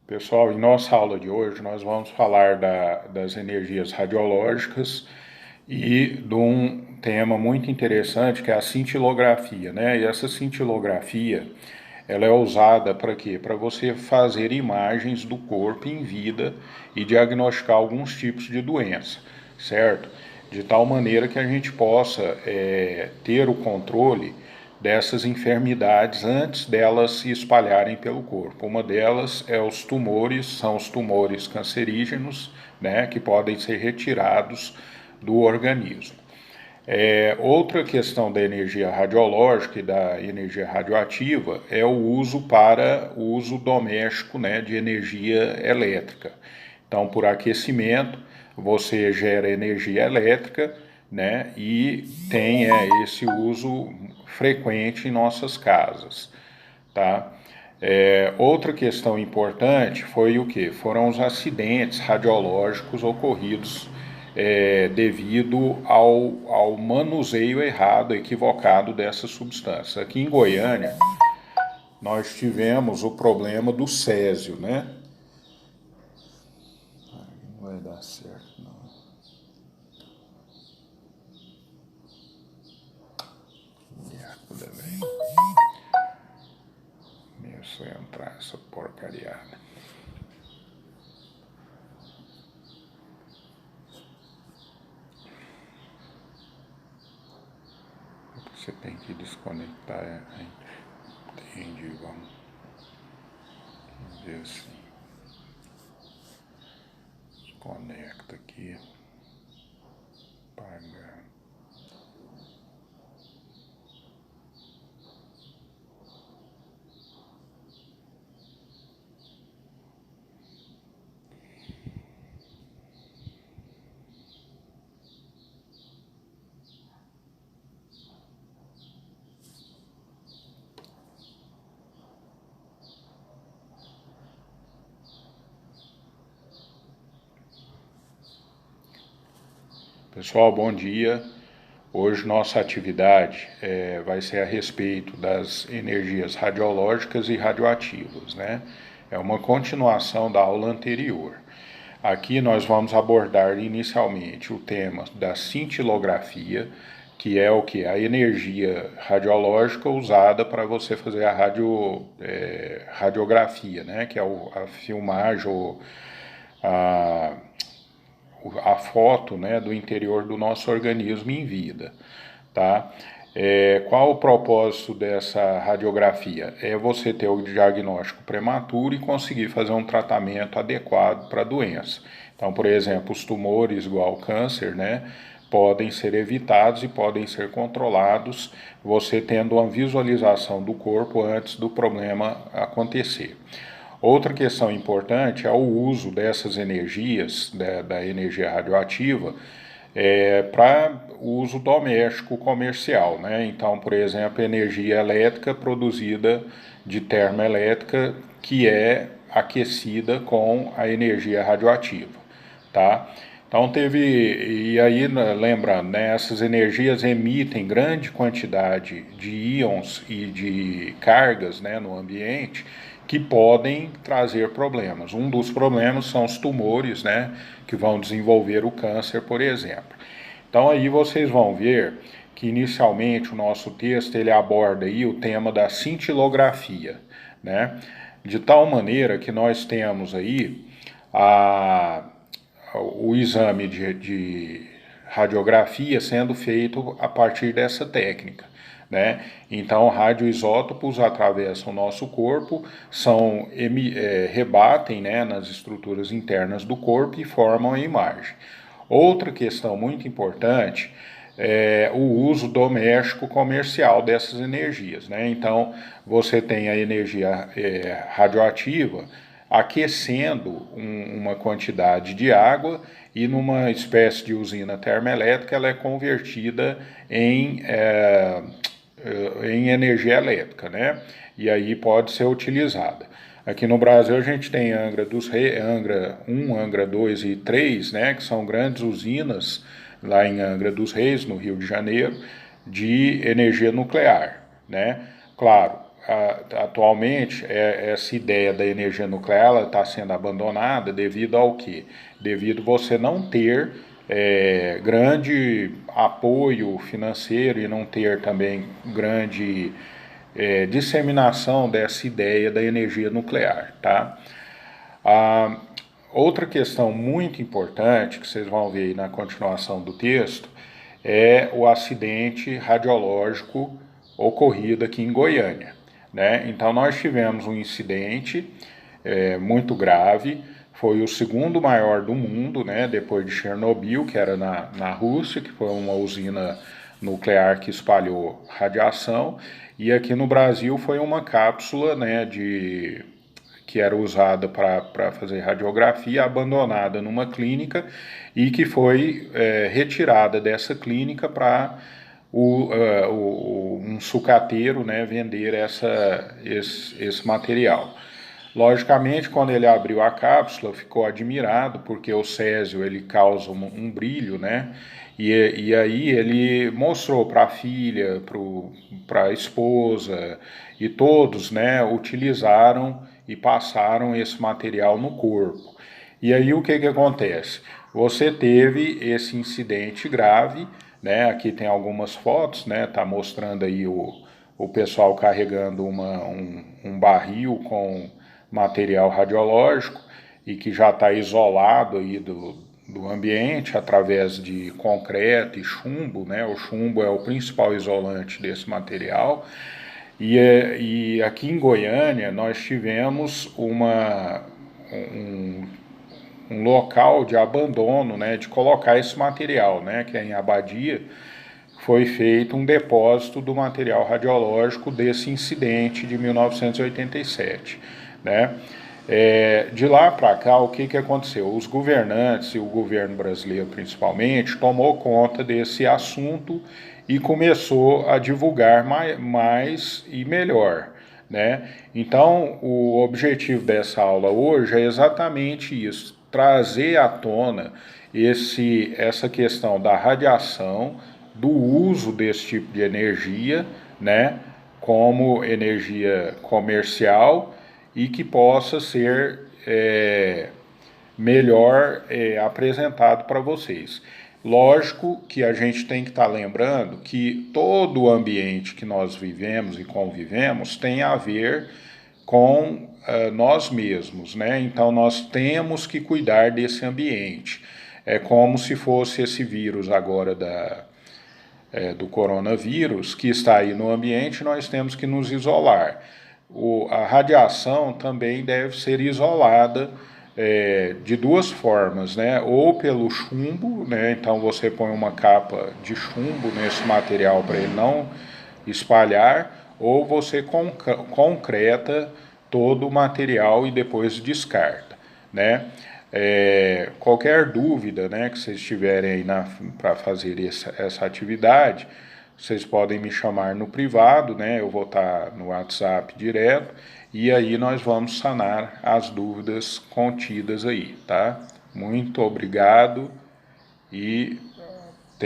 Pessoal, em nossa aula de hoje nós vamos falar das energias radiológicas e de um tema muito interessante que é a cintilografia, né? E essa cintilografia, ela é usada para quê? Para você fazer imagens do corpo em vida e diagnosticar alguns tipos de doença, certo? De tal maneira que a gente possa ter o controle dessas enfermidades antes delas se espalharem pelo corpo. Uma delas é os tumores, são os tumores cancerígenos, né, que podem ser retirados do organismo. Outra questão da energia radiológica e da energia radioativa é o uso para o uso doméstico, né, de energia elétrica. Então, por aquecimento, você gera energia elétrica, né, e tem esse uso frequente em nossas casas, tá? Outra questão importante foi o que? Foram os acidentes radiológicos ocorridos devido ao manuseio errado, equivocado dessa substância. Aqui em Goiânia, nós tivemos o problema do césio, né? Não vai dar certo, não. Merda, velho. Começou a entrar essa porcariada. Você tem que desconectar. Entendi, vamos ver assim. Desconecta aqui. Pagar. Pessoal, bom dia. Hoje nossa atividade vai ser a respeito das energias radiológicas e radioativas, né? É uma continuação da aula anterior. Aqui nós vamos abordar inicialmente o tema da cintilografia, que é o que? A energia radiológica usada para você fazer a radiografia, né? Que é a filmagem ou a foto, né, do interior do nosso organismo em vida, tá? Qual o propósito dessa radiografia? É você ter o diagnóstico prematuro e conseguir fazer um tratamento adequado para a doença. Então, por exemplo, os tumores igual ao câncer, né, podem ser evitados e podem ser controlados você tendo uma visualização do corpo antes do problema acontecer. Outra questão importante é o uso dessas energias, da energia radioativa, para uso doméstico comercial, né? Então, por exemplo, energia elétrica produzida de termoelétrica que é aquecida com a energia radioativa, tá? Então e aí lembrando, né, essas energias emitem grande quantidade de íons e de cargas, né, no ambiente que podem trazer problemas. Um dos problemas são os tumores, né, que vão desenvolver o câncer, por exemplo. Então aí vocês vão ver que inicialmente o nosso texto ele aborda aí o tema da cintilografia, né, de tal maneira que nós temos aí o exame de radiografia sendo feito a partir dessa técnica, né? Então, radioisótopos atravessam o nosso corpo, rebatem, né, nas estruturas internas do corpo e formam a imagem. Outra questão muito importante é o uso doméstico comercial dessas energias, né? Então, você tem a energia radioativa aquecendo uma quantidade de água e numa espécie de usina termoelétrica ela é convertida em energia elétrica, né? E aí pode ser utilizada. Aqui no Brasil a gente tem Angra dos Reis, Angra 1, Angra 2 e 3, né, que são grandes usinas lá em Angra dos Reis, no Rio de Janeiro, de energia nuclear, né? Claro, atualmente, essa ideia da energia nuclear está sendo abandonada devido ao quê? Devido você não ter grande apoio financeiro e não ter também grande disseminação dessa ideia da energia nuclear, tá? A outra questão muito importante que vocês vão ver aí na continuação do texto é o acidente radiológico ocorrido aqui em Goiânia, né? Então nós tivemos um incidente muito grave, foi o segundo maior do mundo, né? Depois de Chernobyl, que era na Rússia, que foi uma usina nuclear que espalhou radiação, e aqui no Brasil foi uma cápsula, né, que era usada para fazer radiografia, abandonada numa clínica e que foi retirada dessa clínica para um sucateiro, né, vender esse material. Logicamente, quando ele abriu a cápsula, ficou admirado, porque o césio ele causa um brilho, né? E aí ele mostrou para a filha, para a esposa, e todos, né, utilizaram e passaram esse material no corpo. E aí o que acontece? Você teve esse incidente grave, né? Aqui tem algumas fotos, né? Tá mostrando aí o pessoal carregando um barril com material radiológico e que já está isolado aí do ambiente através de concreto e chumbo, né? O chumbo é o principal isolante desse material. E aqui em Goiânia nós tivemos um, um local de abandono, né, de colocar esse material, né, que é em Abadia, foi feito um depósito do material radiológico desse incidente de 1987, né? De lá para cá, o que aconteceu? Os governantes e o governo brasileiro principalmente tomou conta desse assunto e começou a divulgar mais e melhor, né? Então, o objetivo dessa aula hoje é exatamente isso, trazer à tona essa questão da radiação, do uso desse tipo de energia, né, como energia comercial e que possa ser melhor apresentado para vocês. Lógico que a gente tem que estar lembrando que todo o ambiente que nós vivemos e convivemos tem a ver com nós mesmos, né? Então nós temos que cuidar desse ambiente. É como se fosse esse vírus agora do coronavírus que está aí no ambiente, nós temos que nos isolar. A radiação também deve ser isolada de duas formas, né? Ou pelo chumbo, né? Então você põe uma capa de chumbo nesse material para ele não espalhar, ou você concreta todo o material e depois descarta, né? Qualquer dúvida, né, que vocês tiverem aí para fazer essa atividade, vocês podem me chamar no privado, né? Eu vou estar no WhatsApp direto e aí nós vamos sanar as dúvidas contidas aí, tá? Muito obrigado e